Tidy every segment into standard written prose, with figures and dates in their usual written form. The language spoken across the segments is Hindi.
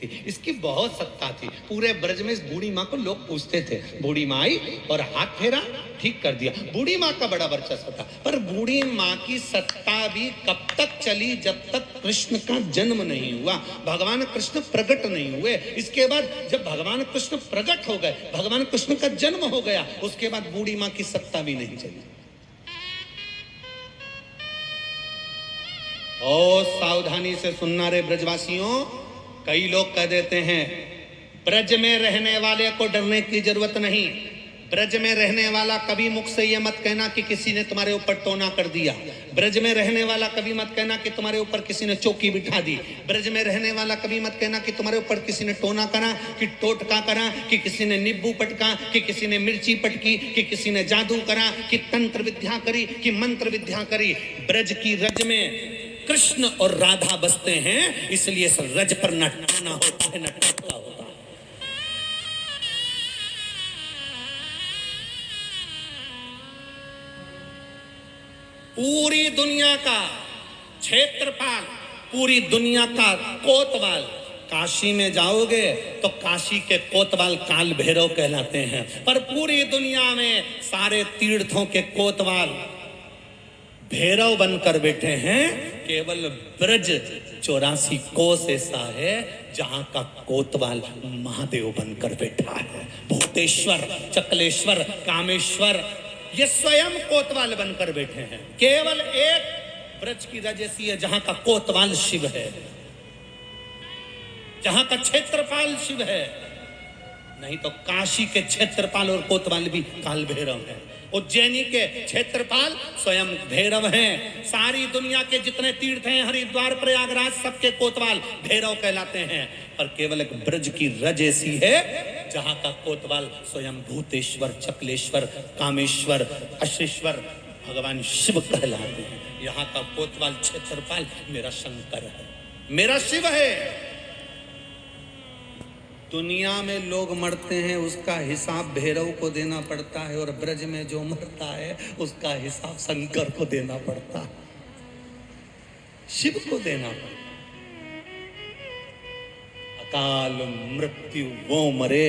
थी, इसकी बहुत सत्ता थी। पूरे ब्रज में इस बूढ़ी माँ को लोग पूछते थे। बूढ़ी माँ आई और हाथ फेरा, ठीक कर दिया। बूढ़ी माँ का बड़ा वर्चस्व था। पर बूढ़ी माँ की सत्ता भी कब तक चली? जब तक कृष्ण का जन्म नहीं हुआ, भगवान कृष्ण प्रकट नहीं हुए। इसके बाद जब भगवान कृष्ण प्रकट हो गए, भगवान कृष्ण का जन्म हो गया, उसके बाद बूढ़ी माँ की सत्ता भी नहीं चली। और सावधानी से सुनना रे ब्रजवासियों, कई लोग कह देते हैं ब्रज में रहने वाले को डरने की जरूरत नहीं। ब्रज में रहने वाला कभी मुख से यह मत कहना कि किसी ने तुम्हारे ऊपर टोना कर दिया। ब्रज में रहने वाला कभी मत कहना कि तुम्हारे ऊपर किसी ने चौकी बिठा दी। ब्रज में रहने वाला कभी मत कहना कि तुम्हारे ऊपर किसी ने टोना करा, कि टोटका करा, कि किसी ने नींबू पटका, कि किसी ने मिर्ची पटकी, कि किसी ने जादू करा, कि तंत्र विद्या करी, कि मंत्र विद्या करी। ब्रज की रज में कृष्ण और राधा बसते हैं, इसलिए इस रज पर न टोना होता है न टोटका होता है। पूरी दुनिया का क्षेत्रपाल, पूरी दुनिया का कोतवाल, काशी में जाओगे तो काशी के कोतवाल काल भैरव कहलाते हैं। पर पूरी दुनिया में सारे तीर्थों के कोतवाल भैरव बनकर बैठे हैं। केवल ब्रज 84 कोस ऐसा है जहां का कोतवाल महादेव बनकर बैठा है। भूतेश्वर, चकलेश्वर, कामेश्वर, ये स्वयं कोतवाल बनकर बैठे हैं। केवल एक ब्रज की रज ऐसी है जहां का कोतवाल शिव है, जहां का क्षेत्रपाल शिव है। नहीं तो काशी के क्षेत्रपाल और कोतवाल भी काल भैरव है। उज्जैनी के क्षेत्रपाल स्वयं भैरव हैं। सारी दुनिया के जितने तीर्थ हैं, हरिद्वार, प्रयागराज, सबके कोतवाल भैरव कहलाते हैं। पर केवल एक ब्रज की रज ऐसी है जहां का कोतवाल स्वयं भूतेश्वर, चकलेश्वर, कामेश्वर, अशेश्वर भगवान शिव कहलाते हैं। यहाँ का कोतवाल क्षेत्रपाल मेरा शंकर है, मेरा शिव है। दुनिया में लोग मरते हैं उसका हिसाब भैरव को देना पड़ता है, और ब्रज में जो मरता है उसका हिसाब शंकर को देना पड़ता है, शिव को देना पड़ता है। अकाल मृत्यु वो मरे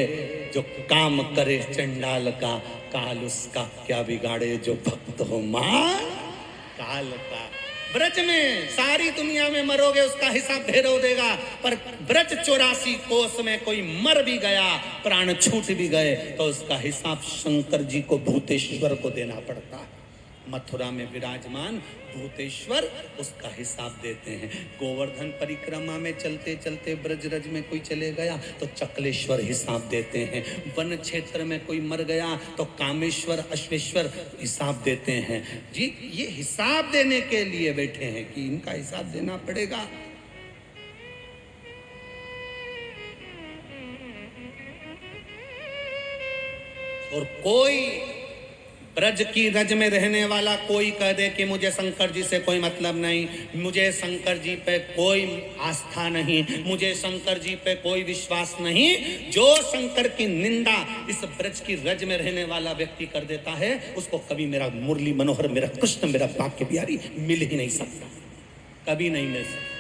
जो काम करे चंडाल का, काल उसका क्या बिगाड़े जो भक्त हो मां काल का। ब्रज में सारी दुनिया में मरोगे उसका हिसाब भैरव देगा, पर ब्रज 84 कोस में कोई मर भी गया, प्राण छूट भी गए, तो उसका हिसाब शंकर जी को, भूतेश्वर को देना पड़ता है। मथुरा में विराजमान भूतेश्वर उसका हिसाब देते हैं। गोवर्धन परिक्रमा में चलते चलते ब्रजरज में कोई चले गया तो चकलेश्वर हिसाब देते हैं। वन क्षेत्र में कोई मर गया तो कामेश्वर, अश्वेश्वर हिसाब देते हैं। जी, ये हिसाब देने के लिए बैठे हैं कि इनका हिसाब देना पड़ेगा। और कोई ब्रज की रज में रहने वाला कोई कह दे कि मुझे शंकर जी से कोई मतलब नहीं, मुझे शंकर जी पे कोई आस्था नहीं, मुझे शंकर जी पे कोई विश्वास नहीं, जो शंकर की निंदा इस ब्रज की रज में रहने वाला व्यक्ति कर देता है उसको कभी मेरा मुरली मनोहर, मेरा कृष्ण, मेरा बाके बिहारी मिल ही नहीं सकता, कभी नहीं मिल सकता।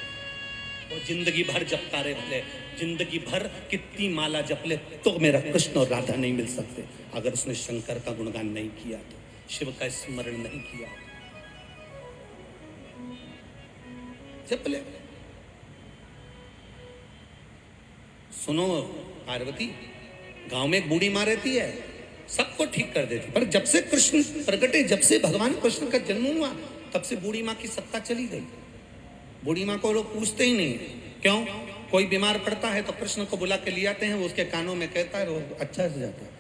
वो जिंदगी भर जपता रहे भले, जिंदगी भर कितनी माला जप ले तो मेरा कृष्ण और राधा नहीं मिल सकते अगर उसने शंकर का गुणगान नहीं किया, तो शिव का स्मरण नहीं किया। जप ले। सुनो पार्वती, गांव में एक बूढ़ी माँ रहती है, सबको ठीक कर देती, पर जब से कृष्ण प्रकटे, जब से भगवान कृष्ण का जन्म हुआ, तब से बूढ़ी माँ की सत्ता चली गई। बूढ़ी माँ को लोग पूछते ही नहीं। क्यों? कोई बीमार पड़ता है तो कृष्ण को बुला के ले आते हैं, वो उसके कानों में कहता है, वो अच्छा से जाता है।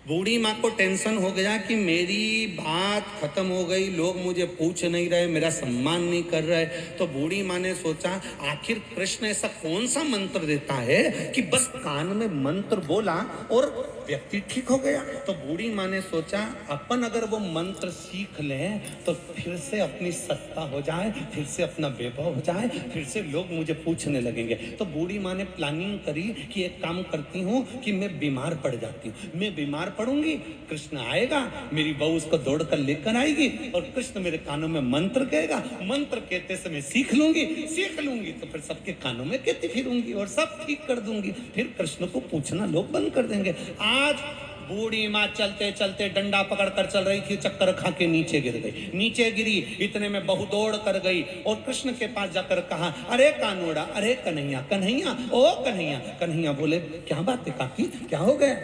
बूढ़ी माँ को टेंशन हो गया कि मेरी बात खत्म हो गई, लोग मुझे पूछ नहीं रहे, मेरा सम्मान नहीं कर रहे। तो बूढ़ी माँ ने सोचा आखिर कृष्ण ऐसा कौन सा मंत्र देता है कि बस कान में मंत्र बोला और व्यक्ति ठीक हो गया। तो बूढ़ी माँ ने सोचा अपन अगर वो मंत्र सीख लें तो फिर से अपनी सत्ता हो जाए, फिर से अपना वैभव हो जाए, फिर से लोग मुझे पूछने लगेंगे। तो बूढ़ी माँ ने प्लानिंग करी कि एक काम करती हूँ कि मैं बीमार पड़ जाती हूँ, मैं बीमार पढ़ूंगी, कृष्ण आएगा, मेरी बहू उसको दौड़ कर लेकर आएगी और कृष्ण मेरे कानों में मंत्र कहेगा, मंत्र कहते समय सीख लूंगी तो फिर सबके कानों में कहती फिरूंगी और सब ठीक कर दूंगी। फिर कृष्ण को पूछना लोग बंद कर देंगे। आज बूढ़ी माँ चलते चलते डंडा पकड़ कर चल रही थी, चक्कर खा के नीचे गिर गई। नीचे गिरी, इतने में बहू दौड़ कर गई और कृष्ण के पास जाकर कहा, अरे कानूड़ा, अरे कन्हैया, कन्हैया, ओ कन्हैया। कन्हैया बोले, क्या बात है काकी, क्या हो गया?